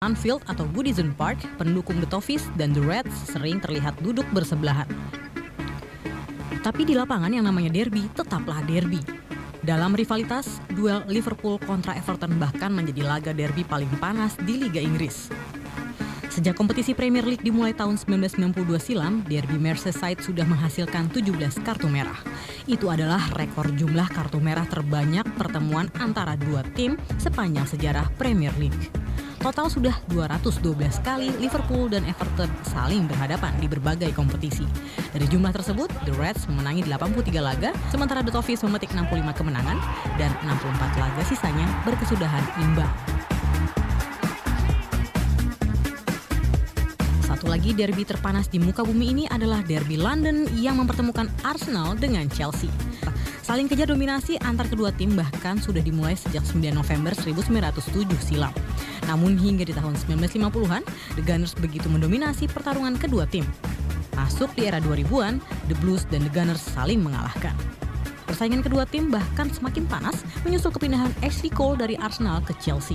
Anfield atau Goodison Park, pendukung The Toffees dan The Reds sering terlihat duduk bersebelahan. Tapi di lapangan yang namanya derby tetaplah derby. Dalam rivalitas, duel Liverpool kontra Everton bahkan menjadi laga derby paling panas di Liga Inggris. Sejak kompetisi Premier League dimulai tahun 1992 silam, derby Merseyside sudah menghasilkan 17 kartu merah. Itu adalah rekor jumlah kartu merah terbanyak pertemuan antara dua tim sepanjang sejarah Premier League. Total sudah 212 kali Liverpool dan Everton saling berhadapan di berbagai kompetisi. Dari jumlah tersebut, The Reds memenangi 83 laga, sementara The Toffees memetik 65 kemenangan dan 64 laga sisanya berkesudahan imbang. Satu lagi derby terpanas di muka bumi ini adalah derby London yang mempertemukan Arsenal dengan Chelsea. Saling kejar dominasi antar kedua tim bahkan sudah dimulai sejak 9 November 1907 silam. Namun hingga di tahun 1950-an, The Gunners begitu mendominasi pertarungan kedua tim. Masuk di era 2000-an, The Blues dan The Gunners saling mengalahkan. Persaingan kedua tim bahkan semakin panas menyusul kepindahan Ashley Cole dari Arsenal ke Chelsea.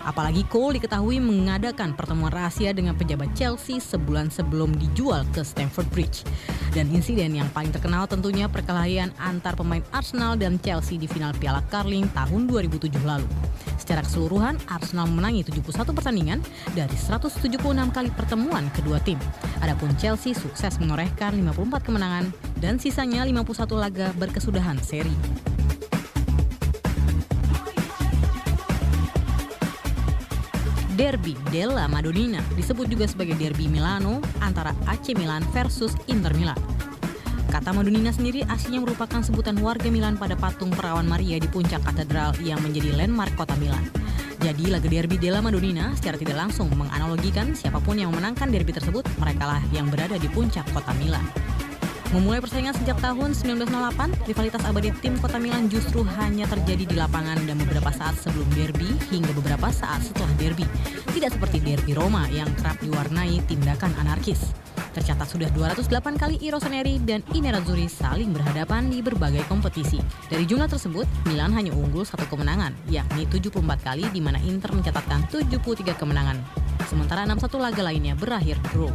Apalagi Cole diketahui mengadakan pertemuan rahasia dengan pejabat Chelsea sebulan sebelum dijual ke Stamford Bridge. Dan insiden yang paling terkenal tentunya perkelahian antar pemain Arsenal dan Chelsea di final Piala Carling tahun 2007 lalu. Secara keseluruhan, Arsenal memenangi 71 pertandingan dari 176 kali pertemuan kedua tim. Adapun Chelsea sukses menorehkan 54 kemenangan dan sisanya 51 laga berkesudahan seri. Derby della Madonnina disebut juga sebagai Derby Milano antara AC Milan versus Inter Milan. Kata Madonnina sendiri aslinya merupakan sebutan warga Milan pada patung perawan Maria di puncak katedral yang menjadi landmark kota Milan. Jadi laga Derby della Madonnina secara tidak langsung menganalogikan siapapun yang memenangkan derby tersebut, merekalah yang berada di puncak kota Milan. Memulai persaingan sejak tahun 1908, rivalitas abadi tim kota Milan justru hanya terjadi di lapangan dan beberapa saat sebelum derby hingga beberapa saat setelah derby. Tidak seperti derby Roma yang kerap diwarnai tindakan anarkis. Tercatat sudah 208 kali I Rossoneri dan I Nerazzurri saling berhadapan di berbagai kompetisi. Dari jumlah tersebut, Milan hanya unggul satu kemenangan, yakni 74 kali di mana Inter mencatatkan 73 kemenangan. Sementara 61 laga lainnya berakhir draw.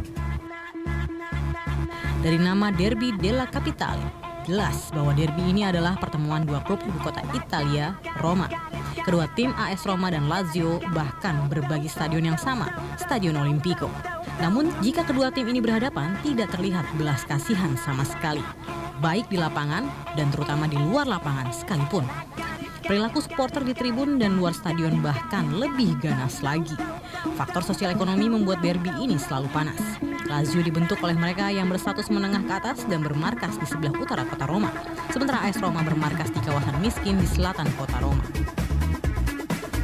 Dari nama Derby della Capitale, jelas bahwa derby ini adalah pertemuan dua klub ibu kota Italia, Roma. Kedua tim AS Roma dan Lazio bahkan berbagi stadion yang sama, Stadion Olimpico. Namun jika kedua tim ini berhadapan, tidak terlihat belas kasihan sama sekali, baik di lapangan dan terutama di luar lapangan sekalipun. Perilaku supporter di tribun dan luar stadion bahkan lebih ganas lagi. Faktor sosial ekonomi membuat derby ini selalu panas. Lazio dibentuk oleh mereka yang berstatus menengah ke atas dan bermarkas di sebelah utara kota Roma. Sementara AS Roma bermarkas di kawasan miskin di selatan kota Roma.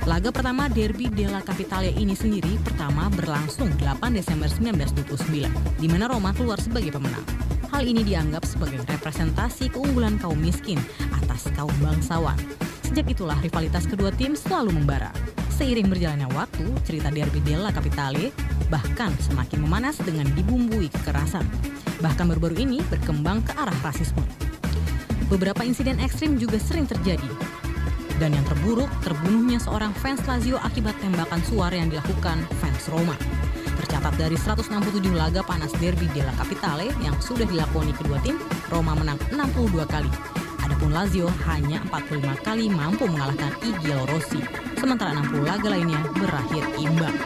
Laga pertama Derby della Capitale ini sendiri pertama berlangsung 8 Desember 1929, di mana Roma keluar sebagai pemenang. Hal ini dianggap sebagai representasi keunggulan kaum miskin atas kaum bangsawan. Sejak itulah rivalitas kedua tim selalu membara. Seiring berjalannya waktu, cerita Derby della Capitale bahkan semakin memanas dengan dibumbui kekerasan. Bahkan baru-baru ini berkembang ke arah rasisme. Beberapa insiden ekstrim juga sering terjadi. Dan yang terburuk, terbunuhnya seorang fans Lazio akibat tembakan suar yang dilakukan fans Roma. Tercatat dari 167 laga panas Derby della Capitale yang sudah dilakoni kedua tim, Roma menang 62 kali. Adapun Lazio hanya 45 kali mampu mengalahkan I Giallorossi, sementara 60 laga lainnya berakhir imbang.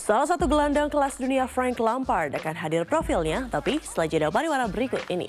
Salah satu gelandang kelas dunia Frank Lampard akan hadir profilnya, tapi setelah jeda pariwara berikut ini.